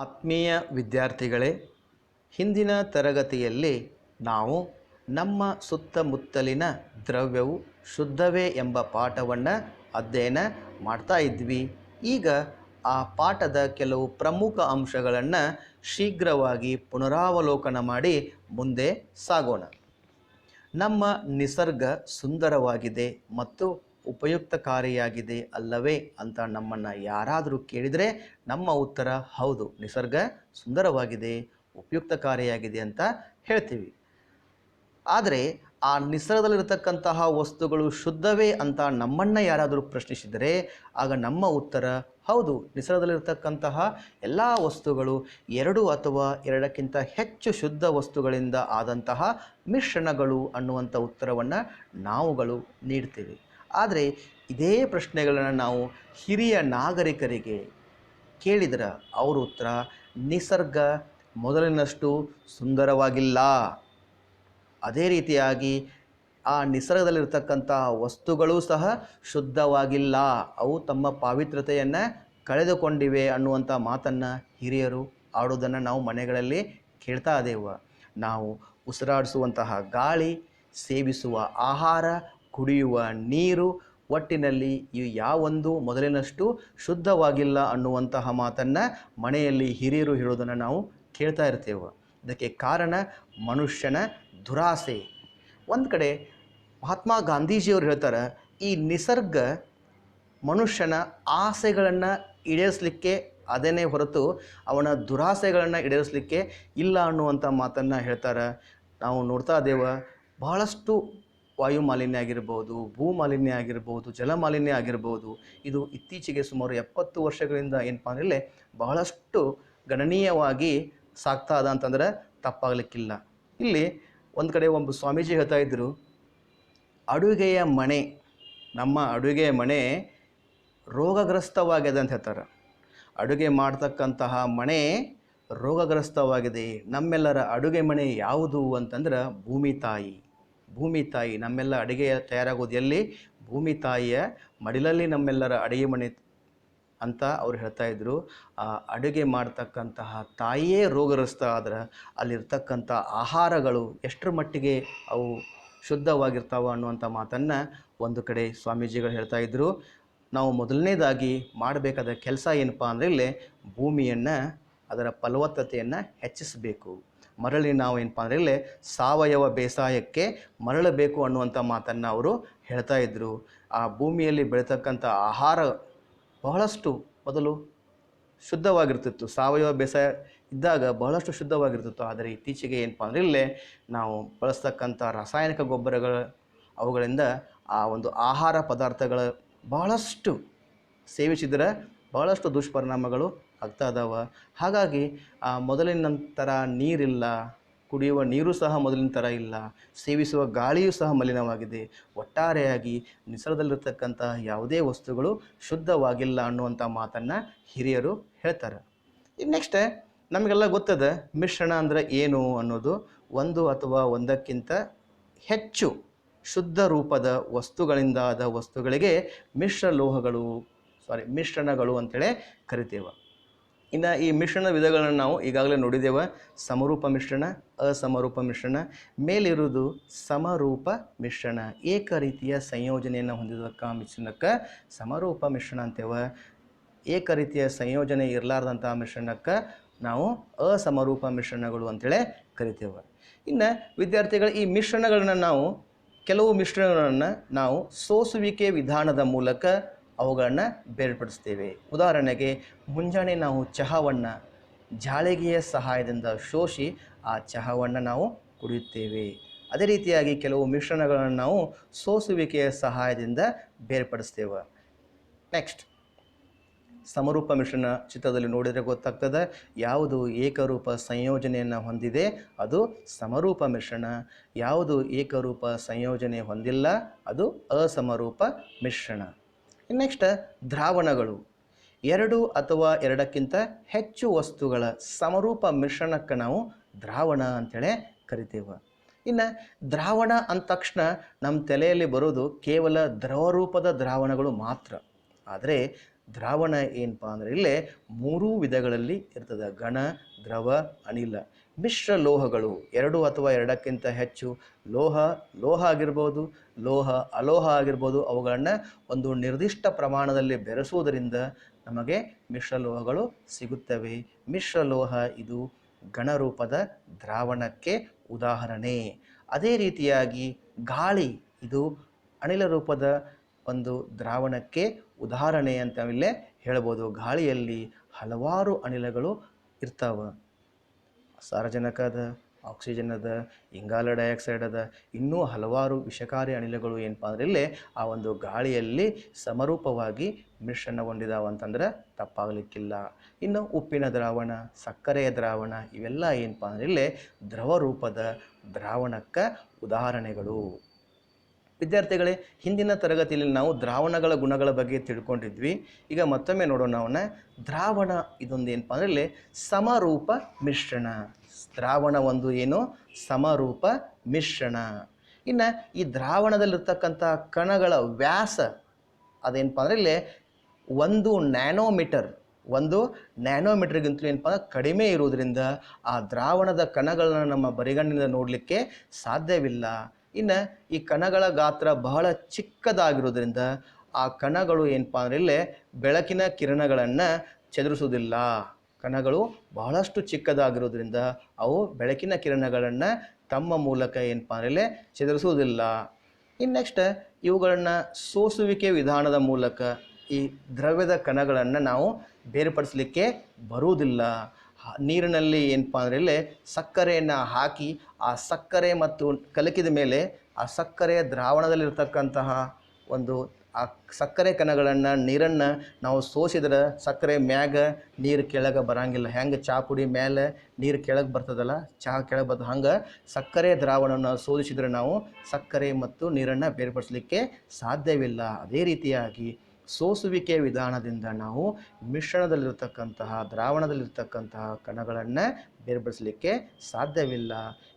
ಆತ್ಮೀಯ ವಿದ್ಯಾರ್ಥಿಗಳೇ, ಹಿಂದಿನ ತರಗತಿಯಲ್ಲಿ ನಾವು ನಮ್ಮ ಸುತ್ತಮುತ್ತಲಿನ ದ್ರವ್ಯವು ಶುದ್ಧವೇ ಎಂಬ ಪಾಠವನ್ನು ಅಧ್ಯಯನ ಮಾಡ್ತಾ ಇದ್ವಿ. ಈಗ ಆ ಪಾಠದ ಕೆಲವು ಪ್ರಮುಖ ಅಂಶಗಳನ್ನು ಶೀಘ್ರವಾಗಿ ಪುನರಾವಲೋಕನ ಮಾಡಿ ಮುಂದೆ ಸಾಗೋಣ. ನಮ್ಮ ನಿಸರ್ಗ ಸುಂದರವಾಗಿದೆ ಮತ್ತು ಉಪಯುಕ್ತಕಾರಿಯಾಗಿದೆ ಅಲ್ಲವೇ ಅಂತ ನಮ್ಮನ್ನು ಯಾರಾದರೂ ಕೇಳಿದರೆ ನಮ್ಮ ಉತ್ತರ ಹೌದು, ನಿಸರ್ಗ ಸುಂದರವಾಗಿದೆ, ಉಪಯುಕ್ತಕಾರಿಯಾಗಿದೆ ಅಂತ ಹೇಳ್ತೀವಿ. ಆದರೆ ಆ ನಿಸರ್ಗದಲ್ಲಿರತಕ್ಕಂತಹ ವಸ್ತುಗಳು ಶುದ್ಧವೇ ಅಂತ ನಮ್ಮನ್ನು ಯಾರಾದರೂ ಪ್ರಶ್ನಿಸಿದರೆ ಆಗ ನಮ್ಮ ಉತ್ತರ ಹೌದು, ನಿಸರ್ಗದಲ್ಲಿರತಕ್ಕಂತಹ ಎಲ್ಲ ವಸ್ತುಗಳು ಎರಡು ಅಥವಾ ಎರಡಕ್ಕಿಂತ ಹೆಚ್ಚು ಶುದ್ಧ ವಸ್ತುಗಳಿಂದ ಆದಂತಹ ಮಿಶ್ರಣಗಳು ಅನ್ನುವಂಥ ಉತ್ತರವನ್ನು ನಾವುಗಳು ನೀಡ್ತೀವಿ. ಆದರೆ ಇದೇ ಪ್ರಶ್ನೆಗಳನ್ನು ನಾವು ಹಿರಿಯ ನಾಗರಿಕರಿಗೆ ಕೇಳಿದರೆ ಅವರ ಉತ್ತರ ನಿಸರ್ಗ ಮೊದಲಿನಷ್ಟು ಸುಂದರವಾಗಿಲ್ಲ, ಅದೇ ರೀತಿಯಾಗಿ ಆ ನಿಸರ್ಗದಲ್ಲಿರ್ತಕ್ಕಂಥ ವಸ್ತುಗಳು ಸಹ ಶುದ್ಧವಾಗಿಲ್ಲ, ಅವು ತಮ್ಮ ಪಾವಿತ್ರತೆಯನ್ನು ಕಳೆದುಕೊಂಡಿವೆ ಅನ್ನುವಂಥ ಮಾತನ್ನು ಹಿರಿಯರು ಆಡೋದನ್ನು ನಾವು ಮನೆಗಳಲ್ಲಿ ಕೇಳ್ತಾ ಇದ್ದೇವೆ. ನಾವು ಉಸಿರಾಡಿಸುವಂತಹ ಗಾಳಿ, ಸೇವಿಸುವ ಆಹಾರ, ಕುಡಿಯುವ ನೀರು, ಒಟ್ಟಿನಲ್ಲಿ ಇವು ಯಾವೊಂದು ಮೊದಲಿನಷ್ಟು ಶುದ್ಧವಾಗಿಲ್ಲ ಅನ್ನುವಂತಹ ಮಾತನ್ನು ಮನೆಯಲ್ಲಿ ಹಿರಿಯರು ಹೇಳೋದನ್ನು ನಾವು ಕೇಳ್ತಾ ಇರ್ತೇವೆ. ಇದಕ್ಕೆ ಕಾರಣ ಮನುಷ್ಯನ ದುರಾಸೆ. ಒಂದು ಕಡೆ ಮಹಾತ್ಮ ಗಾಂಧೀಜಿಯವರು ಹೇಳ್ತಾರೆ, ಈ ನಿಸರ್ಗ ಮನುಷ್ಯನ ಆಸೆಗಳನ್ನು ಈಡೇರಿಸಲಿಕ್ಕೆ ಅದೇನೇ ಹೊರತು ಅವನ ದುರಾಸೆಗಳನ್ನು ಈಡೇರಿಸಲಿಕ್ಕೆ ಇಲ್ಲ ಅನ್ನುವಂಥ ಮಾತನ್ನು ಹೇಳ್ತಾರೆ. ನಾವು ನೋಡ್ತಾ ಇದ್ದೇವೆ, ಬಹಳಷ್ಟು ವಾಯು ಮಾಲಿನ್ಯ ಆಗಿರ್ಬೋದು, ಭೂ ಮಾಲಿನ್ಯ ಆಗಿರ್ಬೋದು, ಜಲ ಮಾಲಿನ್ಯ ಆಗಿರ್ಬೋದು, ಇದು ಇತ್ತೀಚೆಗೆ ಸುಮಾರು 70 ವರ್ಷಗಳಿಂದ ಏನಪ್ಪ ಅಂದರೆ ಬಹಳಷ್ಟು ಗಣನೀಯವಾಗಿ ಸಾಗ್ತಾ ಅದ ಅಂತಂದ್ರೆ ತಪ್ಪಾಗಲಿಕ್ಕಿಲ್ಲ. ಇಲ್ಲಿ ಒಂದು ಕಡೆ ಒಬ್ಬ ಸ್ವಾಮೀಜಿ ಹೇಳ್ತಾ ಇದ್ದರು, ಅಡುಗೆಯ ಮನೆ, ನಮ್ಮ ಅಡುಗೆಯ ಮನೆ ರೋಗಗ್ರಸ್ತವಾಗಿದೆ ಅಂತ ಹೇಳ್ತಾರೆ. ಅಡುಗೆ ಮಾಡ್ತಕ್ಕಂತಹ ಮನೆ ರೋಗಗ್ರಸ್ತವಾಗಿದೆ. ನಮ್ಮೆಲ್ಲರ ಅಡುಗೆ ಮನೆ ಯಾವುದು ಅಂತಂದ್ರೆ ಭೂಮಿ ತಾಯಿ. ಭೂಮಿ ತಾಯಿ ನಮ್ಮೆಲ್ಲ ಅಡುಗೆ ತಯಾರಾಗೋದು ಎಲ್ಲಿ? ಭೂಮಿ ತಾಯಿಯ ಮಡಿಲಲ್ಲಿ ನಮ್ಮೆಲ್ಲರ ಅಡುಗೆ ಮನೆ ಅಂತ ಅವ್ರು ಹೇಳ್ತಾ ಇದ್ರು. ಆ ಅಡುಗೆ ಮಾಡ್ತಕ್ಕಂತಹ ತಾಯಿಯೇ ರೋಗಗ್ರಸ್ತ ಆದ್ರೆ ಅಲ್ಲಿರ್ತಕ್ಕಂಥ ಆಹಾರಗಳು ಎಷ್ಟರ ಮಟ್ಟಿಗೆ ಅವು ಶುದ್ಧವಾಗಿರ್ತಾವ ಅನ್ನುವಂಥ ಮಾತನ್ನು ಒಂದು ಕಡೆ ಸ್ವಾಮೀಜಿಗಳು ಹೇಳ್ತಾ ಇದ್ದರು. ನಾವು ಮೊದಲನೇದಾಗಿ ಮಾಡಬೇಕಾದ ಕೆಲಸ ಏನಪ್ಪ ಅಂದರೆ ಇಲ್ಲೇ ಭೂಮಿಯನ್ನು, ಅದರ ಫಲವತ್ತತೆಯನ್ನು ಹೆಚ್ಚಿಸಬೇಕು. ಮರಳಿ ನಾವು ಏನಪ್ಪ ಅಂದರೆ ಇಲ್ಲೇ ಸಾವಯವ ಬೇಸಾಯಕ್ಕೆ ಮರಳಬೇಕು ಅನ್ನುವಂಥ ಮಾತನ್ನು ಅವರು ಹೇಳ್ತಾ ಇದ್ದರು. ಆ ಭೂಮಿಯಲ್ಲಿ ಬೆಳೀತಕ್ಕಂಥ ಆಹಾರ ಬಹಳಷ್ಟು ಮೊದಲು ಶುದ್ಧವಾಗಿರ್ತಿತ್ತು, ಸಾವಯವ ಬೇಸಾಯ ಇದ್ದಾಗ ಬಹಳಷ್ಟು ಶುದ್ಧವಾಗಿರ್ತಿತ್ತು. ಆದರೆ ಇತ್ತೀಚೆಗೆ ಏನಪ್ಪ ಅಂದರೆ ಇಲ್ಲೇ ನಾವು ಬಳಸ್ತಕ್ಕಂಥ ರಾಸಾಯನಿಕ ಗೊಬ್ಬರಗಳ ಅವುಗಳಿಂದ ಆ ಒಂದು ಆಹಾರ ಪದಾರ್ಥಗಳ ಬಹಳಷ್ಟು ಸೇವಿಸಿದರೆ ಬಹಳಷ್ಟು ದುಷ್ಪರಿಣಾಮಗಳು ಆಗ್ತಾ ಇದ್ದಾವೆ. ಹಾಗಾಗಿ ಮೊದಲಿನ ಥರ ನೀರಿಲ್ಲ, ಕುಡಿಯುವ ನೀರು ಸಹ ಮೊದಲಿನ ಥರ ಇಲ್ಲ, ಸೇವಿಸುವ ಗಾಳಿಯೂ ಸಹ ಮಲಿನವಾಗಿದೆ. ಒಟ್ಟಾರೆಯಾಗಿ ನಿಸರ್ಗದಲ್ಲಿರ್ತಕ್ಕಂತಹ ಯಾವುದೇ ವಸ್ತುಗಳು ಶುದ್ಧವಾಗಿಲ್ಲ ಅನ್ನುವಂಥ ಮಾತನ್ನು ಹಿರಿಯರು ಹೇಳ್ತಾರೆ. ಈಗ ನೆಕ್ಸ್ಟ್ ನಮಗೆಲ್ಲ ಗೊತ್ತದೆ ಮಿಶ್ರಣ ಅಂದರೆ ಏನು ಅನ್ನೋದು. ಒಂದು ಅಥವಾ ಒಂದಕ್ಕಿಂತ ಹೆಚ್ಚು ಶುದ್ಧ ರೂಪದ ವಸ್ತುಗಳಿಂದಾದ ವಸ್ತುಗಳಿಗೆ ಮಿಶ್ರಣಗಳು ಅಂತೇಳಿ ಕರಿತೇವೆ. ಇನ್ನು ಈ ಮಿಶ್ರಣ ವಿಧಗಳನ್ನು ನಾವು ಈಗಾಗಲೇ ನೋಡಿದ್ದೇವೆ. ಸಮರೂಪ ಮಿಶ್ರಣ, ಅಸಮರೂಪ ಮಿಶ್ರಣ. ಮೇಲಿರುವುದು ಸಮರೂಪ ಮಿಶ್ರಣ. ಏಕ ರೀತಿಯ ಸಂಯೋಜನೆಯನ್ನು ಹೊಂದಿದಕ್ಕ ಮಿಶ್ರಣಕ್ಕೆ ಸಮರೂಪ ಮಿಶ್ರಣ ಅಂತೇವೆ. ಏಕ ರೀತಿಯ ಸಂಯೋಜನೆ ಇರಲಾರ್ದಂಥ ಮಿಶ್ರಣಕ್ಕೆ ನಾವು ಅಸಮರೂಪ ಮಿಶ್ರಣಗಳು ಅಂತೇಳಿ ಕರಿತೇವೆ. ಇನ್ನು ವಿದ್ಯಾರ್ಥಿಗಳು, ಈ ಮಿಶ್ರಣಗಳನ್ನು ನಾವು ಕೆಲವು ಮಿಶ್ರಣಗಳನ್ನು ನಾವು ಸೋಸುವಿಕೆ ವಿಧಾನದ ಮೂಲಕ ಅವುಗಳನ್ನು ಬೇರ್ಪಡಿಸ್ತೇವೆ. ಉದಾಹರಣೆಗೆ ಮುಂಜಾನೆ ನಾವು ಚಹಾವನ್ನು ಜಾಳಿಗೆಯ ಸಹಾಯದಿಂದ ಶೋಷಿ ಆ ಚಹಾವನ್ನು ನಾವು ಕುಡಿಯುತ್ತೇವೆ. ಅದೇ ರೀತಿಯಾಗಿ ಕೆಲವು ಮಿಶ್ರಣಗಳನ್ನು ನಾವು ಸೋಸುವಿಕೆಯ ಸಹಾಯದಿಂದ ಬೇರ್ಪಡಿಸ್ತೇವೆ. ನೆಕ್ಸ್ಟ್ ಸಮರೂಪ ಮಿಶ್ರಣ ಚಿತ್ರದಲ್ಲಿ ನೋಡಿದರೆ ಗೊತ್ತಾಗ್ತದೆ, ಯಾವುದು ಏಕರೂಪ ಸಂಯೋಜನೆಯನ್ನು ಹೊಂದಿದೆ ಅದು ಸಮರೂಪ ಮಿಶ್ರಣ, ಯಾವುದು ಏಕರೂಪ ಸಂಯೋಜನೆ ಹೊಂದಿಲ್ಲ ಅದು ಅಸಮರೂಪ ಮಿಶ್ರಣ. ನೆಕ್ಸ್ಟ್ ದ್ರಾವಣಗಳು. ಎರಡು ಅಥವಾ ಎರಡಕ್ಕಿಂತ ಹೆಚ್ಚು ವಸ್ತುಗಳ ಸಮರೂಪ ಮಿಶ್ರಣಕ್ಕೆ ನಾವು ದ್ರಾವಣ ಅಂತೇಳಿ ಕರಿತೇವೆ. ಇನ್ನು ದ್ರಾವಣ ಅಂದ ತಕ್ಷಣ ನಮ್ಮ ತಲೆಯಲ್ಲಿ ಬರೋದು ಕೇವಲ ದ್ರವರೂಪದ ದ್ರಾವಣಗಳು ಮಾತ್ರ. ಆದರೆ ದ್ರಾವಣ ಏನಪ್ಪ ಅಂದರೆ ಇಲ್ಲೇ ಮೂರೂ ವಿಧಗಳಲ್ಲಿ ಇರ್ತದೆ: ಘನ, ದ್ರವ, ಅನಿಲ. ಮಿಶ್ರ ಲೋಹಗಳು 2 ಅಥವಾ 2ಕ್ಕಿಂತ ಹೆಚ್ಚು ಲೋಹ ಆಗಿರ್ಬೋದು, ಅಲೋಹ ಆಗಿರ್ಬೋದು, ಅವುಗಳನ್ನು ಒಂದು ನಿರ್ದಿಷ್ಟ ಪ್ರಮಾಣದಲ್ಲಿ ಬೆರೆಸುವುದರಿಂದ ನಮಗೆ ಮಿಶ್ರಲೋಹಗಳು ಸಿಗುತ್ತವೆ. ಮಿಶ್ರಲೋಹ ಇದು ಘನರೂಪದ ದ್ರಾವಣಕ್ಕೆ ಉದಾಹರಣೆ. ಅದೇ ರೀತಿಯಾಗಿ ಗಾಳಿ ಇದು ಅನಿಲ ರೂಪದ ಒಂದು ದ್ರಾವಣಕ್ಕೆ ಉದಾಹರಣೆ ಅಂತ ಇಲ್ಲೇ ಹೇಳ್ಬೋದು. ಗಾಳಿಯಲ್ಲಿ ಹಲವಾರು ಅನಿಲಗಳು ಇರ್ತಾವೆ. ಸಾರಜನಕ ಅದ, ಆಕ್ಸಿಜನ್ ಅದ, ಇಂಗಾಲ ಡೈಆಕ್ಸೈಡ್ ಅದ, ಇನ್ನೂ ಹಲವಾರು ವಿಷಕಾರಿ ಅನಿಲಗಳು ಏನಪ್ಪ ಅಂದರೆ ಇಲ್ಲೇ ಆ ಒಂದು ಗಾಳಿಯಲ್ಲಿ ಸಮರೂಪವಾಗಿ ಮಿಶ್ರಣಗೊಂಡಿದ್ದಾವೆ ಅಂತಂದ್ರೆ ತಪ್ಪಾಗಲಿಕ್ಕಿಲ್ಲ. ಇನ್ನು ಉಪ್ಪಿನ ದ್ರಾವಣ, ಸಕ್ಕರೆಯ ದ್ರಾವಣ ಇವೆಲ್ಲ ಏನಪ್ಪ ಅಂದರೆ ಇಲ್ಲೇ ದ್ರವ ರೂಪದ ದ್ರಾವಣಕ್ಕೆ ಉದಾಹರಣೆಗಳು. ವಿದ್ಯಾರ್ಥಿಗಳೇ, ಹಿಂದಿನ ತರಗತಿಯಲ್ಲಿ ನಾವು ದ್ರಾವಣಗಳ ಗುಣಗಳ ಬಗ್ಗೆ ತಿಳ್ಕೊಂಡಿದ್ವಿ. ಈಗ ಮತ್ತೊಮ್ಮೆ ನೋಡೋಣ. ಅವನ್ನ ದ್ರಾವಣ ಇದೊಂದು ಏನಪ್ಪ ಅಂದರೆ ಇಲ್ಲಿ ಸಮರೂಪ ಮಿಶ್ರಣ. ದ್ರಾವಣ ಒಂದು ಏನು ಸಮರೂಪ ಮಿಶ್ರಣ. ಇನ್ನು ಈ ದ್ರಾವಣದಲ್ಲಿರ್ತಕ್ಕಂಥ ಕಣಗಳ ವ್ಯಾಸ ಅದೇನಪ್ಪ ಅಂದರೆ ಇಲ್ಲಿ 1 ನ್ಯಾನೋಮೀಟರ್ಗಿಂತಲೂ ಏನಪ್ಪ ಅಂದ್ರೆ ಕಡಿಮೆ ಇರುವುದರಿಂದ ಆ ದ್ರಾವಣದ ಕಣಗಳನ್ನು ನಮ್ಮ ಬರಿಗಣ್ಣಿನಿಂದ ನೋಡಲಿಕ್ಕೆ ಸಾಧ್ಯವಿಲ್ಲ. ಇನ್ನು ಈ ಕಣಗಳ ಗಾತ್ರ ಬಹಳ ಚಿಕ್ಕದಾಗಿರೋದ್ರಿಂದ ಆ ಕಣಗಳು ಏನಪ್ಪ ಅಂದರೆ ಇಲ್ಲೇ ಬೆಳಕಿನ ಕಿರಣಗಳನ್ನು ಚದುರಿಸುವುದಿಲ್ಲ. ಕಣಗಳು ಬಹಳಷ್ಟು ಚಿಕ್ಕದಾಗಿರೋದ್ರಿಂದ ಅವು ಬೆಳಕಿನ ಕಿರಣಗಳನ್ನು ತಮ್ಮ ಮೂಲಕ ಏನಪ್ಪ ಅಂದರೆ ಇಲ್ಲೇ ಚದುರಿಸುವುದಿಲ್ಲ. ಇನ್ನು ನೆಕ್ಸ್ಟ್ ಇವುಗಳನ್ನು ಸೋಸುವಿಕೆ ವಿಧಾನದ ಮೂಲಕ ಈ ದ್ರವ್ಯದ ಕಣಗಳನ್ನು ನಾವು ಬೇರ್ಪಡಿಸಲಿಕ್ಕೆ ಬರುವುದಿಲ್ಲ. ನೀರಿನಲ್ಲಿ ಏನಪ್ಪ ಅಂದರೆ ಇಲ್ಲೇ ಸಕ್ಕರೆಯನ್ನು ಹಾಕಿ ಆ ಸಕ್ಕರೆ ಮತ್ತು ಕಲಕಿದ ಮೇಲೆ ಆ ಸಕ್ಕರೆಯ ದ್ರಾವಣದಲ್ಲಿರ್ತಕ್ಕಂತಹ ಒಂದು ಆ ಸಕ್ಕರೆ ಕಣಗಳನ್ನು ನೀರನ್ನು ನಾವು ಸೋಸಿದ್ರೆ ಸಕ್ಕರೆ ಮ್ಯಾಗ ನೀರು ಕೆಳಗೆ ಬರಂಗಿಲ್ಲ. ಹೆಂಗೆ ಚಹಾ ಪುಡಿ ಮೇಲೆ ನೀರು ಕೆಳಗೆ ಬರ್ತದಲ್ಲ, ಚಹಾ ಕೆಳಗೆ ಬರ್ತದೆ, ಹಂಗೆ ಸಕ್ಕರೆ ದ್ರಾವಣವನ್ನು ಸೋದಿಸಿದರೆ ನಾವು ಸಕ್ಕರೆ ಮತ್ತು ನೀರನ್ನು ಬೇರ್ಪಡಿಸಲಿಕ್ಕೆ ಸಾಧ್ಯವಿಲ್ಲ. ಅದೇ ರೀತಿಯಾಗಿ ಸೋಸುವಿಕೆ ವಿಧಾನದಿಂದ ನಾವು ಮಿಶ್ರಣದಲ್ಲಿರ್ತಕ್ಕಂತಹ ದ್ರಾವಣದಲ್ಲಿರ್ತಕ್ಕಂತಹ ಕಣಗಳನ್ನು ಬೇರ್ಪಡಿಸಲಿಕ್ಕೆ ಸಾಧ್ಯವಿಲ್ಲ.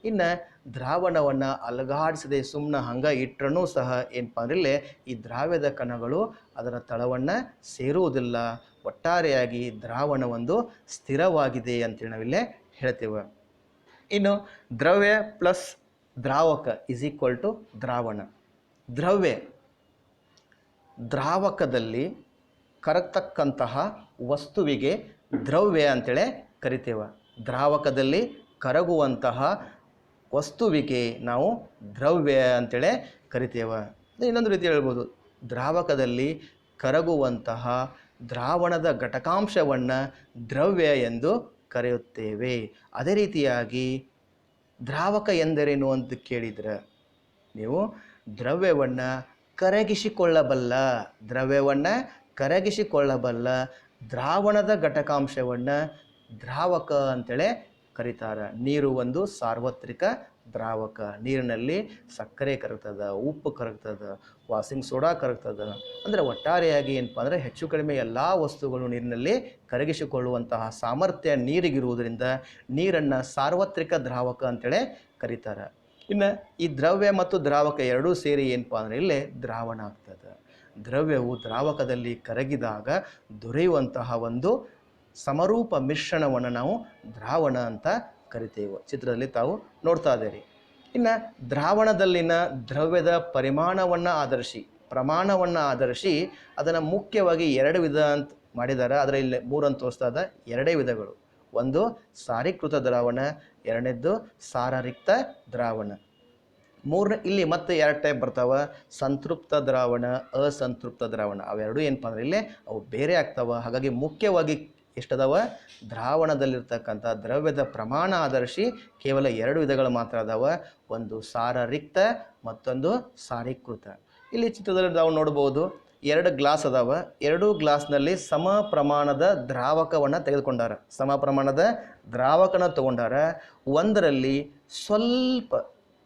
ಇನ್ನು ದ್ರಾವಣವನ್ನು ಅಲುಗಾಡಿಸದೆ ಸುಮ್ಮನೆ ಹಂಗೆ ಇಟ್ಟರೂ ಸಹ ಏನಪ್ಪ ಅಂದ್ರೆ ಇಲ್ಲೇ ಈ ದ್ರಾವ್ಯದ ಕಣಗಳು ಅದರ ತಳವನ್ನು ಸೇರುವುದಿಲ್ಲ. ಒಟ್ಟಾರೆಯಾಗಿ ದ್ರಾವಣ ಒಂದು ಸ್ಥಿರವಾಗಿದೆ ಅಂತೇಳಿ ನಾವಿಲ್ಲೇ ಹೇಳ್ತೇವೆ. ಇನ್ನು ದ್ರವ್ಯ ಪ್ಲಸ್ ದ್ರಾವಕ ಇಸ್ ಈಕ್ವಲ್ ಟು ದ್ರಾವಣ. ದ್ರಾವಕದಲ್ಲಿ ಕರಗ್ತಕ್ಕಂತಹ ವಸ್ತುವಿಗೆ ದ್ರವ್ಯ ಅಂತೇಳಿ ಕರಿತೇವೆ. ದ್ರಾವಕದಲ್ಲಿ ಕರಗುವಂತಹ ವಸ್ತುವಿಗೆ ನಾವು ದ್ರವ್ಯ ಅಂತೇಳಿ ಕರಿತೇವೆ. ಇನ್ನೊಂದು ರೀತಿ ಹೇಳ್ಬೋದು, ದ್ರಾವಕದಲ್ಲಿ ಕರಗುವಂತಹ ದ್ರಾವಣದ ಘಟಕಾಂಶವನ್ನು ದ್ರವ್ಯ ಎಂದು ಕರೆಯುತ್ತೇವೆ. ಅದೇ ರೀತಿಯಾಗಿ ದ್ರಾವಕ ಎಂದರೇನು ಅಂತ ಕೇಳಿದರೆ ನೀವು ದ್ರವ್ಯವನ್ನು ಕರಗಿಸಿಕೊಳ್ಳಬಲ್ಲ ದ್ರಾವಣದ ಘಟಕಾಂಶವನ್ನು ದ್ರಾವಕ ಅಂತೇಳಿ ಕರೀತಾರೆ. ನೀರು ಒಂದು ಸಾರ್ವತ್ರಿಕ ದ್ರಾವಕ. ನೀರಿನಲ್ಲಿ ಸಕ್ಕರೆ ಕರಗ್ತದೆ, ಉಪ್ಪು ಕರಗ್ತದೆ, ವಾಷಿಂಗ್ ಸೋಡಾ ಕರಗ್ತದೆ. ಅಂದರೆ ಒಟ್ಟಾರೆಯಾಗಿ ಏನಪ್ಪ ಅಂದರೆ ಹೆಚ್ಚು ಕಡಿಮೆ ಎಲ್ಲ ವಸ್ತುಗಳು ನೀರಿನಲ್ಲಿ ಕರಗಿಸಿಕೊಳ್ಳುವಂತಹ ಸಾಮರ್ಥ್ಯ ನೀರಿಗಿರುವುದರಿಂದ ನೀರನ್ನು ಸಾರ್ವತ್ರಿಕ ದ್ರಾವಕ ಅಂತೇಳಿ ಕರೀತಾರೆ. ಇನ್ನು ಈ ದ್ರವ್ಯ ಮತ್ತು ದ್ರಾವಕ ಎರಡೂ ಸೇರಿ ಏನಪ್ಪ ಅಂದರೆ ಇಲ್ಲೇ ದ್ರಾವಣ ಆಗ್ತದೆ. ದ್ರವ್ಯವು ದ್ರಾವಕದಲ್ಲಿ ಕರಗಿದಾಗ ದೊರೆಯುವಂತಹ ಒಂದು ಸಮರೂಪ ಮಿಶ್ರಣವನ್ನು ನಾವು ದ್ರಾವಣ ಅಂತ ಕರಿತೇವೆ. ಚಿತ್ರದಲ್ಲಿ ತಾವು ನೋಡ್ತಾ ಇದ್ದೀರಿ. ಇನ್ನು ದ್ರಾವಣದಲ್ಲಿನ ದ್ರವ್ಯದ ಪ್ರಮಾಣವನ್ನು ಆಧರಿಸಿ ಅದನ್ನು ಮುಖ್ಯವಾಗಿ 2 ವಿಧ ಅಂತ ಮಾಡಿದ್ದಾರೆ. ಅದರಲ್ಲಿ 3 ಅಂತ ತೋರಿಸ್ತಾ ಇದೆ. 2 ವಿಧಗಳು. ಒಂದು ಸಾರೀಕೃತ ದ್ರಾವಣ, ಎರಡನೇದ್ದು ಸಾರರಿಕ್ತ ದ್ರಾವಣ. ಇಲ್ಲಿ ಮತ್ತೆ 2 ಟೈಪ್ ಬರ್ತಾವೆ: ಸಂತೃಪ್ತ ದ್ರಾವಣ, ಅಸಂತೃಪ್ತ ದ್ರಾವಣ. ಅವೆರಡೂ ಏನಪ್ಪ ಅಂದರೆ ಇಲ್ಲೇ ಅವು ಬೇರೆ ಆಗ್ತಾವೆ. ಹಾಗಾಗಿ ಮುಖ್ಯವಾಗಿ ಎಷ್ಟದಾವ ದ್ರಾವಣದಲ್ಲಿರ್ತಕ್ಕಂಥ ದ್ರವ್ಯದ ಪ್ರಮಾಣ ಆಧರಿಸಿ ಕೇವಲ 2 ವಿಧಗಳು ಮಾತ್ರ ಅದಾವೆ. ಒಂದು ಸಾರರಿಕ್ತ, ಮತ್ತೊಂದು ಸಾರೀಕೃತ. ಇಲ್ಲಿ ಚಿತ್ರದಲ್ಲಿ ನಾವು ನೋಡ್ಬೋದು 2 ಗ್ಲಾಸ್ ಅದಾವೆ. 2 ಗ್ಲಾಸ್ನಲ್ಲಿ ಸಮ ಪ್ರಮಾಣದ ದ್ರಾವಕವನ್ನು ತೆಗೆದುಕೊಂಡಾರ. ಒಂದರಲ್ಲಿ ಸ್ವಲ್ಪ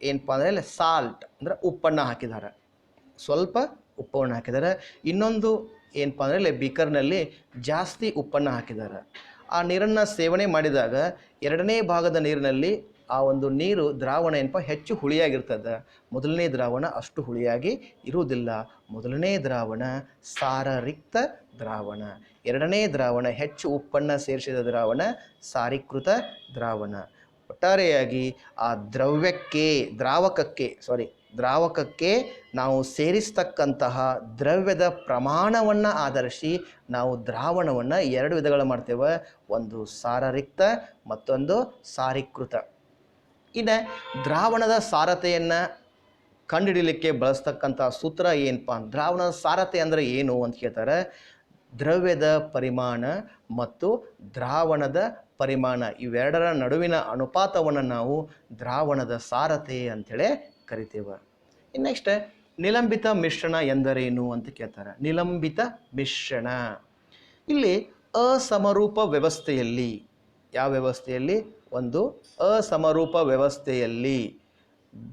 ಏನಪ್ಪ ಅಂದರೆ ಸಾಲ್ಟ್ ಅಂದರೆ ಉಪ್ಪನ್ನು ಹಾಕಿದ್ದಾರೆ, ಇನ್ನೊಂದು ಏನಪ್ಪ ಅಂದರೆ ಬೀಕರ್ನಲ್ಲಿ ಜಾಸ್ತಿ ಉಪ್ಪನ್ನು ಹಾಕಿದ್ದಾರೆ. ಆ ನೀರನ್ನು ಸೇವನೆ ಮಾಡಿದಾಗ 2ನೇ ಭಾಗದ ನೀರಿನಲ್ಲಿ ಆ ಒಂದು ನೀರು ದ್ರಾವಣ ಏನಪ್ಪ ಹೆಚ್ಚು ಹುಳಿಯಾಗಿರ್ತದೆ. ಮೊದಲನೇ ದ್ರಾವಣ ಅಷ್ಟು ಹುಳಿಯಾಗಿ ಇರುವುದಿಲ್ಲ. ಮೊದಲನೇ ದ್ರಾವಣ ಸಾರರಿಕ್ತ ದ್ರಾವಣ, ಎರಡನೇ ದ್ರಾವಣ ಹೆಚ್ಚು ಉಪ್ಪನ್ನು ಸೇರಿಸಿದ ದ್ರಾವಣ ಸಾರೀಕೃತ ದ್ರಾವಣ. ಒಟ್ಟಾರೆಯಾಗಿ ಆ ದ್ರಾವಕಕ್ಕೆ ನಾವು ಸೇರಿಸ್ತಕ್ಕಂತಹ ದ್ರವ್ಯದ ಪ್ರಮಾಣವನ್ನು ಆಧರಿಸಿ ನಾವು ದ್ರಾವಣವನ್ನು ಎರಡು ವಿಧಗಳು ಮಾಡ್ತೇವೆ. ಒಂದು ಸಾರರಿಕ್ತ, ಮತ್ತೊಂದು ಸಾರೀಕೃತ. ಇನ್ನು ದ್ರಾವಣದ ಸಾರತೆಯನ್ನು ಕಂಡುಹಿಡಲಿಕ್ಕೆ ಬಳಸ್ತಕ್ಕಂಥ ಸೂತ್ರ ಏನಪ್ಪ, ದ್ರಾವಣದ ಸಾರತೆ ಅಂದರೆ ಏನು ಅಂತ ಕೇಳ್ತಾರೆ. ದ್ರವ್ಯದ ಪರಿಮಾಣ ಮತ್ತು ದ್ರಾವಣದ ಪರಿಮಾಣ ಇವೆರಡರ ನಡುವಿನ ಅನುಪಾತವನ್ನು ನಾವು ದ್ರಾವಣದ ಸಾರತೆ ಅಂಥೇಳಿ ಕರಿತೇವೆ. ಇನ್ನು ನೆಕ್ಸ್ಟ್ ನಿಲಂಬಿತ ಮಿಶ್ರಣ ಎಂದರೇನು ಅಂತ ಕೇಳ್ತಾರೆ. ನಿಲಂಬಿತ ಮಿಶ್ರಣ ಇಲ್ಲಿ ಅಸಮರೂಪ ವ್ಯವಸ್ಥೆಯಲ್ಲಿ, ಯಾವ ವ್ಯವಸ್ಥೆಯಲ್ಲಿ, ಒಂದು ಅಸಮರೂಪ ವ್ಯವಸ್ಥೆಯಲ್ಲಿ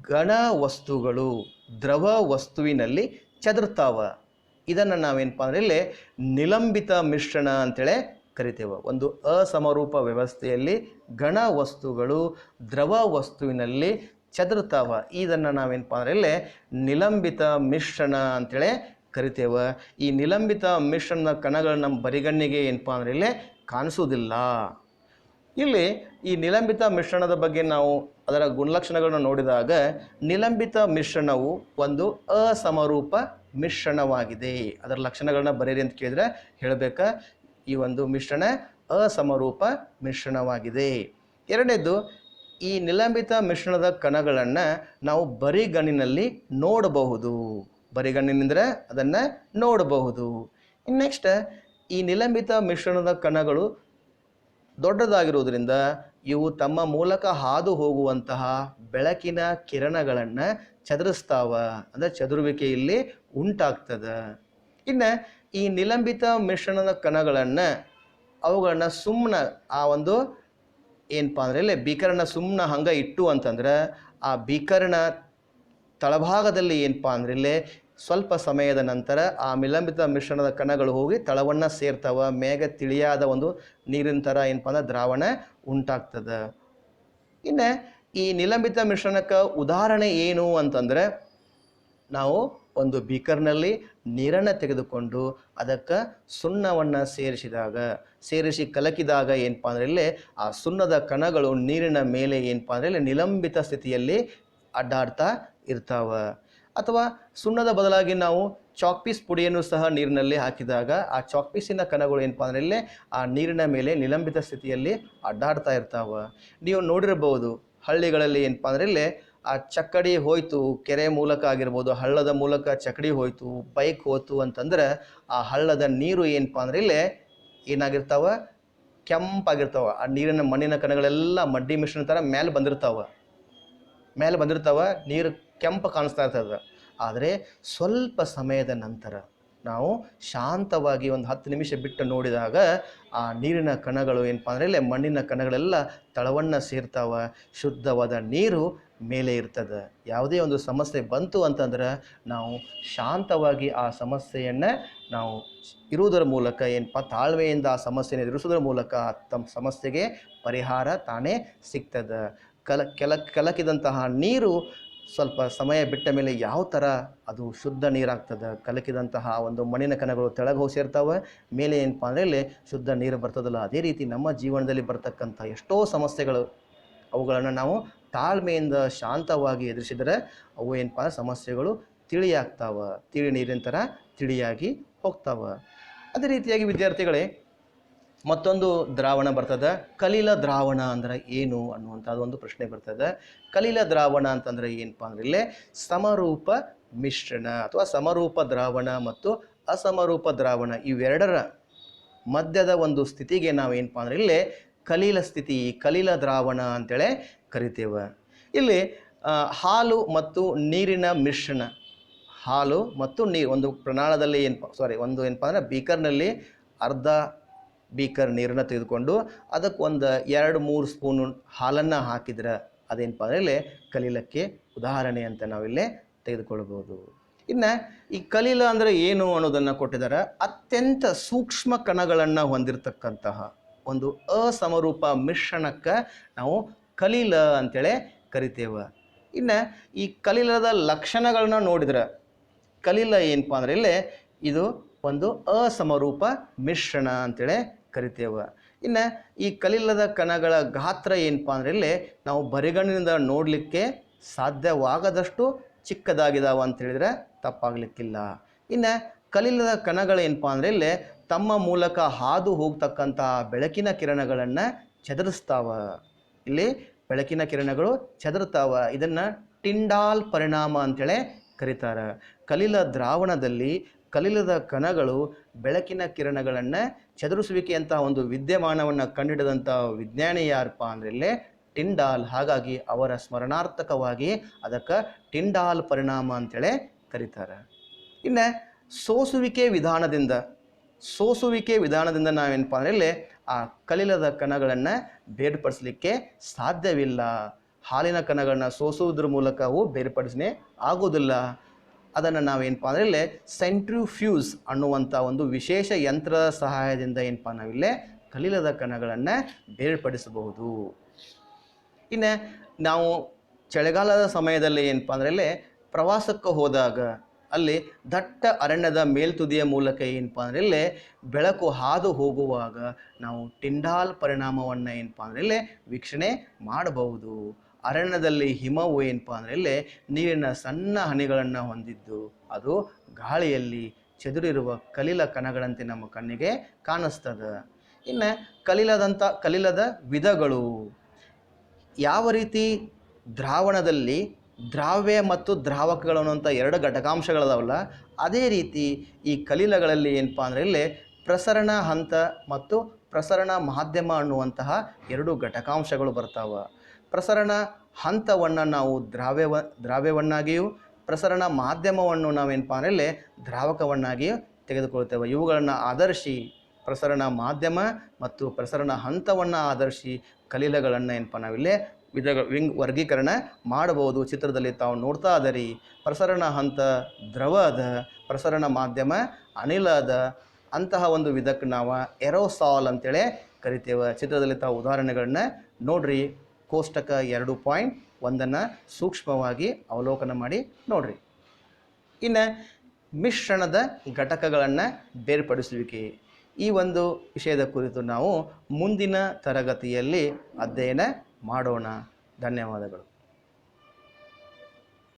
ಘನ ವಸ್ತುಗಳು ದ್ರವ ವಸ್ತುವಿನಲ್ಲಿ ಚದುರ್ತಾವ. ಇದನ್ನು ನಾವೇನಪ್ಪ ಅಂದರೆ ಇಲ್ಲಿ ನಿಲಂಬಿತ ಮಿಶ್ರಣ ಅಂತೇಳಿ ಕರಿತೇವೆ. ಒಂದು ಅಸಮರೂಪ ವ್ಯವಸ್ಥೆಯಲ್ಲಿ ಘನ ವಸ್ತುಗಳು ದ್ರವ ವಸ್ತುವಿನಲ್ಲಿ ಚದುರ್ತಾವ. ಇದನ್ನು ನಾವೇನಪ್ಪ ಅಂದರೆ ಇಲ್ಲಿ ನಿಲಂಬಿತ ಮಿಶ್ರಣ ಅಂತೇಳಿ ಕರಿತೇವೆ. ಈ ನಿಲಂಬಿತ ಮಿಶ್ರಣದ ಕಣಗಳು ನಮ್ಮ ಬರಿಗಣ್ಣಿಗೆ ಏನಪ್ಪ ಅಂದರೆ ಇಲ್ಲಿ ಕಾಣಿಸುವುದಿಲ್ಲ. ಇಲ್ಲಿ ಈ ನಿಲಂಬಿತ ಮಿಶ್ರಣದ ಬಗ್ಗೆ ನಾವು ಅದರ ಗುಣಲಕ್ಷಣಗಳನ್ನು ನೋಡಿದಾಗ ನಿಲಂಬಿತ ಮಿಶ್ರಣವು ಒಂದು ಅಸಮರೂಪ ಮಿಶ್ರಣವಾಗಿದೆ. ಅದರ ಲಕ್ಷಣಗಳನ್ನ ಬರೀರಿ ಅಂತ ಕೇಳಿದ್ರೆ ಹೇಳಬೇಕಾ, ಈ ಒಂದು ಮಿಶ್ರಣ ಅಸಮರೂಪ ಮಿಶ್ರಣವಾಗಿದೆ. ಎರಡನೇದು, ಈ ನಿಲಂಬಿತ ಮಿಶ್ರಣದ ಕಣಗಳನ್ನು ನಾವು ಬರಿಗಣ್ಣಿನಲ್ಲಿ ನೋಡಬಹುದು. ಬರಿಗಣ್ಣಿನಿಂದ ಅದನ್ನು ನೋಡಬಹುದು. ಇನ್ನು ನೆಕ್ಸ್ಟ್, ಈ ನಿಲಂಬಿತ ಮಿಶ್ರಣದ ಕಣಗಳು ದೊಡ್ಡದಾಗಿರುವುದರಿಂದ ಇವು ತಮ್ಮ ಮೂಲಕ ಹಾದು ಹೋಗುವಂತಹ ಬೆಳಕಿನ ಕಿರಣಗಳನ್ನು ಚದುರಿಸ್ತಾವ, ಅಂದರೆ ಚದುರುವಿಕೆ ಇಲ್ಲಿ ಉಂಟಾಗ್ತದೆ. ಇನ್ನು ಈ ನಿಲಂಬಿತ ಮಿಶ್ರಣದ ಕಣಗಳನ್ನು ಅವುಗಳನ್ನ ಸುಮ್ಮನೆ ಆ ಒಂದು ಏನಪ್ಪ ಅಂದರೆ ಇಲ್ಲಿ ಬೀಕರ್ನ ಸುಮ್ಮನೆ ಹಂಗೆ ಇಟ್ಟು ಅಂತಂದ್ರೆ ಆ ಬೀಕರ್ನ ತಳಭಾಗದಲ್ಲಿ ಏನಪ್ಪ ಅಂದರೆ ಇಲ್ಲಿ ಸ್ವಲ್ಪ ಸಮಯದ ನಂತರ ಆ ನಿಲಂಬಿತ ಮಿಶ್ರಣದ ಕಣಗಳು ಹೋಗಿ ತಳವನ್ನು ಸೇರ್ತಾವ. ಮೇಘ ತಿಳಿಯಾದ ಒಂದು ನೀರಿನ ಥರ ಏನಪ್ಪ ಅಂದ್ರೆ ದ್ರಾವಣ ಉಂಟಾಗ್ತದೆ. ಇನ್ನು ಈ ನಿಲಂಬಿತ ಮಿಶ್ರಣಕ್ಕೆ ಉದಾಹರಣೆ ಏನು ಅಂತಂದರೆ, ನಾವು ಒಂದು ಬೀಕರ್ನಲ್ಲಿ ನೀರನ್ನು ತೆಗೆದುಕೊಂಡು ಅದಕ್ಕೆ ಸುಣ್ಣವನ್ನು ಸೇರಿಸಿ ಕಲಕಿದಾಗ ಏನಪ್ಪ ಅಂದರೆ ಇಲ್ಲಿ ಆ ಸುಣ್ಣದ ಕಣಗಳು ನೀರಿನ ಮೇಲೆ ಏನಪ್ಪ ಅಂದರೆ ಇಲ್ಲಿ ನಿಲಂಬಿತ ಸ್ಥಿತಿಯಲ್ಲಿ ಅಡ್ಡಾಡ್ತಾ ಇರ್ತಾವ. ಅಥವಾ ಸುಣ್ಣದ ಬದಲಾಗಿ ನಾವು ಚಾಕ್ಪೀಸ್ ಪುಡಿಯನ್ನು ಸಹ ನೀರಿನಲ್ಲಿ ಹಾಕಿದಾಗ ಆ ಚಾಕ್ಪೀಸಿನ ಕಣಗಳು ಏನಪ್ಪ ಅಂದರೆ ಇಲ್ಲಿ ಆ ನೀರಿನ ಮೇಲೆ ನಿಲಂಬಿತ ಸ್ಥಿತಿಯಲ್ಲಿ ಅಡ್ಡಾಡ್ತಾ ಇರ್ತಾವ. ನೀವು ನೋಡಿರ್ಬೋದು ಹಳ್ಳಿಗಳಲ್ಲಿ ಏನಪ್ಪ ಅಂದರೆ ಇಲ್ಲಿ ಆ ಚಕ್ಕಡಿ ಹೋಯ್ತು, ಕೆರೆ ಮೂಲಕ ಆಗಿರ್ಬೋದು, ಹಳ್ಳದ ಮೂಲಕ ಚಕ್ಕಡಿ ಹೋಯ್ತು, ಬೈಕ್ ಹೋಯ್ತು ಅಂತಂದ್ರೆ ಆ ಹಳ್ಳದ ನೀರು ಏನಪ್ಪ ಅಂದರೆ ಇಲ್ಲಿ ಏನಾಗಿರ್ತಾವ, ಕೆಂಪಾಗಿರ್ತಾವ. ಆ ನೀರಿನ ಮಣ್ಣಿನ ಕಣಗಳೆಲ್ಲ ಮಡ್ಡಿ ಮಿಶ್ರಣ ಥರ ಮೇಲೆ ಬಂದಿರ್ತಾವ, ನೀರು ಕೆಂಪು ಕಾಣಿಸ್ತಾ ಇರ್ತದೆ. ಆದರೆ ಸ್ವಲ್ಪ ಸಮಯದ ನಂತರ ನಾವು ಶಾಂತವಾಗಿ ಒಂದು 10 ನಿಮಿಷ ಬಿಟ್ಟು ನೋಡಿದಾಗ ಆ ನೀರಿನ ಕಣಗಳು ಏನಪ್ಪ ಅಂದರೆ ಇಲ್ಲಿ ಮಣ್ಣಿನ ಕಣಗಳೆಲ್ಲ ತಳವನ್ನು ಸೇರ್ತಾವ, ಶುದ್ಧವಾದ ನೀರು ಮೇಲೆ ಇರ್ತದೆ. ಯಾವುದೇ ಒಂದು ಸಮಸ್ಯೆ ಬಂತು ಅಂತಂದ್ರೆ ನಾವು ಶಾಂತವಾಗಿ ಆ ಸಮಸ್ಯೆಯನ್ನು ನಾವು ಇರುವುದರ ಮೂಲಕ ಏನಪ್ಪ ತಾಳ್ಮೆಯಿಂದ ಆ ಸಮಸ್ಯೆಯನ್ನು ಎದುರಿಸೋದ್ರ ಮೂಲಕ ತಮ್ಮ ಸಮಸ್ಯೆಗೆ ಪರಿಹಾರ ತಾನೇ ಸಿಗ್ತದೆ. ಕಲಕಿದಂತಹ ನೀರು ಸ್ವಲ್ಪ ಸಮಯ ಬಿಟ್ಟ ಮೇಲೆ ಯಾವ ಥರ ಅದು ಶುದ್ಧ ನೀರಾಗ್ತದೆ, ಕಲಕಿದಂತಹ ಒಂದು ಮಣ್ಣಿನ ಕಣಗಳು ತೆಳಗೆ ಹೋಗಿ ಸೇರ್ತಾವೆ, ಮೇಲೆ ಏನಪ್ಪ ಅಂದರೆ ಇಲ್ಲಿ ಶುದ್ಧ ನೀರು ಬರ್ತದಲ್ಲ. ಅದೇ ರೀತಿ ನಮ್ಮ ಜೀವನದಲ್ಲಿ ಬರ್ತಕ್ಕಂಥ ಎಷ್ಟೋ ಸಮಸ್ಯೆಗಳು, ಅವುಗಳನ್ನು ನಾವು ತಾಳ್ಮೆಯಿಂದ ಶಾಂತವಾಗಿ ಎದುರಿಸಿದರೆ ಅವು ಏನಪ್ಪ ಅಂದರೆ ಸಮಸ್ಯೆಗಳು ತಿಳಿ ನೀರಿನ ಥರ ತಿಳಿಯಾಗಿ ಹೋಗ್ತಾವೆ. ಅದೇ ರೀತಿಯಾಗಿ ವಿದ್ಯಾರ್ಥಿಗಳೇ, ಮತ್ತೊಂದು ದ್ರಾವಣ ಬರ್ತದೆ. ಕಲಿಲ ದ್ರಾವಣ ಅಂದರೆ ಏನು ಅನ್ನುವಂಥದ್ದು ಒಂದು ಪ್ರಶ್ನೆ ಬರ್ತದೆ. ಕಲಿಲ ದ್ರಾವಣ ಅಂತಂದರೆ ಏನಪ್ಪ ಅಂದರೆ ಇಲ್ಲೇ ಸಮರೂಪ ಮಿಶ್ರಣ ಅಥವಾ ಸಮರೂಪ ದ್ರಾವಣ ಮತ್ತು ಅಸಮರೂಪ ದ್ರಾವಣ ಇವೆರಡರ ಮಧ್ಯದ ಒಂದು ಸ್ಥಿತಿಗೆ ನಾವು ಏನಪ್ಪ ಅಂದರೆ ಇಲ್ಲೇ ಕಲಿಲ ಸ್ಥಿತಿ, ಕಲಿಲ ದ್ರಾವಣ ಅಂತೇಳಿ ಕರಿತೇವೆ. ಇಲ್ಲಿ ಹಾಲು ಮತ್ತು ನೀರಿನ ಮಿಶ್ರಣ, ಹಾಲು ಮತ್ತು ನೀರು ಒಂದು ಪ್ರಮಾಣದಲ್ಲಿ ಏನಪ್ಪ ಅಂದರೆ ಬೀಕರ್ನಲ್ಲಿ ಅರ್ಧ ಬೀಕರ್ ನೀರನ್ನು ತೆಗೆದುಕೊಂಡು ಅದಕ್ಕೆ ಒಂದು 2-3 ಸ್ಪೂನ್ ಹಾಲನ್ನು ಹಾಕಿದ್ರೆ ಅದೇನಪ್ಪ ಅಂದರೆ ಇಲ್ಲಿ ಕಲಿಲಕ್ಕೆ ಉದಾಹರಣೆ ಅಂತ ನಾವಿಲ್ಲೇ ತೆಗೆದುಕೊಳ್ಬೋದು. ಇನ್ನು ಈ ಕಲಿಲ ಅಂದರೆ ಏನು ಅನ್ನೋದನ್ನು ಕೊಟ್ಟಿದ್ದಾರೆ. ಅತ್ಯಂತ ಸೂಕ್ಷ್ಮ ಕಣಗಳನ್ನು ಹೊಂದಿರತಕ್ಕಂತಹ ಒಂದು ಅಸಮರೂಪ ಮಿಶ್ರಣಕ್ಕೆ ನಾವು ಕಲಿಲ ಅಂತೇಳಿ ಕರಿತೇವೆ. ಇನ್ನು ಈ ಕಲಿಲದ ಲಕ್ಷಣಗಳನ್ನ ನೋಡಿದ್ರೆ ಕಲಿಲ ಏನಪ್ಪ ಅಂದ್ರೆ ಇಲ್ಲೇ ಇದು ಒಂದು ಅಸಮರೂಪ ಮಿಶ್ರಣ ಅಂತೇಳಿ ಕರಿತೇವೆ. ಇನ್ನು ಈ ಕಲಿಲದ ಕಣಗಳ ಗಾತ್ರ ಏನಪ್ಪ ಅಂದ್ರೆ ಇಲ್ಲಿ ನಾವು ಬರಿಗಣ್ಣಿನಿಂದ ನೋಡಲಿಕ್ಕೆ ಸಾಧ್ಯವಾಗದಷ್ಟು ಚಿಕ್ಕದಾಗಿದ್ದಾವೆ ಅಂತ ಹೇಳಿದ್ರೆ ತಪ್ಪಾಗಲಿಕ್ಕಿಲ್ಲ. ಇನ್ನು ಕಲಿಲದ ಕಣಗಳೇನಪ್ಪ ಅಂದರೆ ಇಲ್ಲಿ ತಮ್ಮ ಮೂಲಕ ಹಾದು ಹೋಗ್ತಕ್ಕಂತಹ ಬೆಳಕಿನ ಕಿರಣಗಳನ್ನು ಚದುರಿಸ್ತಾವ. ಇಲ್ಲಿ ಬೆಳಕಿನ ಕಿರಣಗಳು ಚದುರ್ತಾವ. ಇದನ್ನು ಟಿಂಡಾಲ್ ಪರಿಣಾಮ ಅಂತೇಳಿ ಕರೀತಾರೆ. ಕಲಿಲ ದ್ರಾವಣದಲ್ಲಿ ಕಲಿಲದ ಕಣಗಳು ಬೆಳಕಿನ ಕಿರಣಗಳನ್ನು ಚದುರಿಸುವಿಕೆಯಂತಹ ಒಂದು ವಿದ್ಯಮಾನವನ್ನು ಕಂಡುಹಿಡಿದಂಥ ವಿಜ್ಞಾನಿ ಯಾರಪ್ಪ ಅಂದರೆ ಇಲ್ಲಿ ಟಿಂಡಾಲ್. ಹಾಗಾಗಿ ಅವರ ಸ್ಮರಣಾರ್ಥಕವಾಗಿ ಅದಕ್ಕೆ ಟಿಂಡಾಲ್ ಪರಿಣಾಮ ಅಂತೇಳಿ ಕರೀತಾರೆ. ಇನ್ನು ಸೋಸುವಿಕೆ ವಿಧಾನದಿಂದ ನಾವೇನಪ್ಪ ಅಂದರೆ ಇಲ್ಲಿ ಆ ಕಲಿಲದ ಕಣಗಳನ್ನು ಬೇರ್ಪಡಿಸಲಿಕ್ಕೆ ಸಾಧ್ಯವಿಲ್ಲ. ಹಾಲಿನ ಕಣಗಳನ್ನ ಸೋಸುವುದ್ರ ಮೂಲಕ ಅವು ಬೇರ್ಪಡಿಸನೆ ಆಗೋದಿಲ್ಲ. ಅದನ್ನು ನಾವೇನಪ್ಪ ಅಂದರೆ ಇಲ್ಲೇ ಸೆಂಟ್ರಿಫ್ಯೂಸ್ ಅನ್ನುವಂಥ ಒಂದು ವಿಶೇಷ ಯಂತ್ರದ ಸಹಾಯದಿಂದ ಏನಪ್ಪ ನಾವಿಲ್ಲೇ ಕಲಿಲದ ಕಣಗಳನ್ನು ಬೇರ್ಪಡಿಸಬಹುದು. ಇನ್ನು ನಾವು ಚಳಿಗಾಲದ ಸಮಯದಲ್ಲಿ ಏನಪ್ಪ ಅಂದರೆ ಇಲ್ಲೇ ಪ್ರವಾಸಕ್ಕೆ ಹೋದಾಗ ಅಲ್ಲಿ ದಟ್ಟ ಅರಣ್ಯದ ಮೇಲ್ತುದಿಯ ಮೂಲಕ ಏನಪ್ಪ ಅಂದರೆ ಇಲ್ಲೇ ಬೆಳಕು ಹಾದು ಹೋಗುವಾಗ ನಾವು ಟಿಂಡಾಲ್ ಪರಿಣಾಮವನ್ನು ಏನಪ್ಪ ಅಂದರೆ ಇಲ್ಲೇ ವೀಕ್ಷಣೆ ಮಾಡಬಹುದು. ಅರಣ್ಯದಲ್ಲಿ ಹಿಮವು ಏನಪ್ಪ ಅಂದರೆ ಇಲ್ಲೇ ನೀರಿನ ಸಣ್ಣ ಹನಿಗಳನ್ನು ಹೊಂದಿದ್ದು ಅದು ಗಾಳಿಯಲ್ಲಿ ಚದುರಿರುವ ಕಲಿಲ ಕಣಗಳಂತೆ ನಮ್ಮ ಕಣ್ಣಿಗೆ ಕಾಣಿಸ್ತದೆ. ಇನ್ನು ಕಲಿಲದ ವಿಧಗಳು ಯಾವ ರೀತಿ ದ್ರಾವಣದಲ್ಲಿ ದ್ರಾವ್ಯ ಮತ್ತು ದ್ರಾವಕಗಳು ಅನ್ನುವಂಥ ಎರಡು ಘಟಕಾಂಶಗಳದಾವಲ್ಲ, ಅದೇ ರೀತಿ ಈ ಕಲಿಲಗಳಲ್ಲಿ ಏನಪ್ಪ ಅಂದರೆ ಇಲ್ಲಿ ಪ್ರಸರಣ ಹಂತ ಮತ್ತು ಪ್ರಸರಣ ಮಾಧ್ಯಮ ಅನ್ನುವಂತಹ ಎರಡು ಘಟಕಾಂಶಗಳು ಬರ್ತಾವೆ. ಪ್ರಸರಣ ಹಂತವನ್ನು ನಾವು ದ್ರಾವ್ಯವನ್ನಾಗಿಯೂ ಪ್ರಸರಣ ಮಾಧ್ಯಮವನ್ನು ನಾವೇನಪ್ಪ ಅಂದರೆ ಇಲ್ಲಿ ದ್ರಾವಕವನ್ನಾಗಿಯೂ ತೆಗೆದುಕೊಳ್ತೇವೆ. ಇವುಗಳನ್ನು ಆಧರಿಸಿ ಪ್ರಸರಣ ಮಾಧ್ಯಮ ಮತ್ತು ಪ್ರಸರಣ ಹಂತವನ್ನು ಆಧರಿಸಿ ಕಲಿಲಗಳನ್ನು ಏನಪ್ಪ ನಾವಿಲ್ಲೇ ವರ್ಗೀಕರಣ ಮಾಡಬಹುದು. ಚಿತ್ರದಲ್ಲಿ ತಾವು ನೋಡ್ತಾ ಅದರಿ. ಪ್ರಸರಣ ಹಂತ ದ್ರವ ಅದ, ಪ್ರಸರಣ ಮಾಧ್ಯಮ ಅನಿಲ ಅದ. ಅಂತಹ ಒಂದು ವಿಧಕ್ಕೆ ನಾವು ಏರೋಸಾಲ್ ಅಂತೇಳಿ ಕರಿತೇವೆ. ಚಿತ್ರದಲ್ಲಿ ತಾವು ಉದಾಹರಣೆಗಳನ್ನ ನೋಡ್ರಿ. ಕೋಷ್ಟಕ 2.1 ಸೂಕ್ಷ್ಮವಾಗಿ ಅವಲೋಕನ ಮಾಡಿ ನೋಡ್ರಿ. ಇನ್ನು ಮಿಶ್ರಣದ ಘಟಕಗಳನ್ನು ಬೇರ್ಪಡಿಸುವಿಕೆ, ಈ ಒಂದು ವಿಷಯದ ಕುರಿತು ನಾವು ಮುಂದಿನ ತರಗತಿಯಲ್ಲಿ ಅಧ್ಯಯನ ಮಾಡೋಣ. ಧನ್ಯವಾದಗಳು.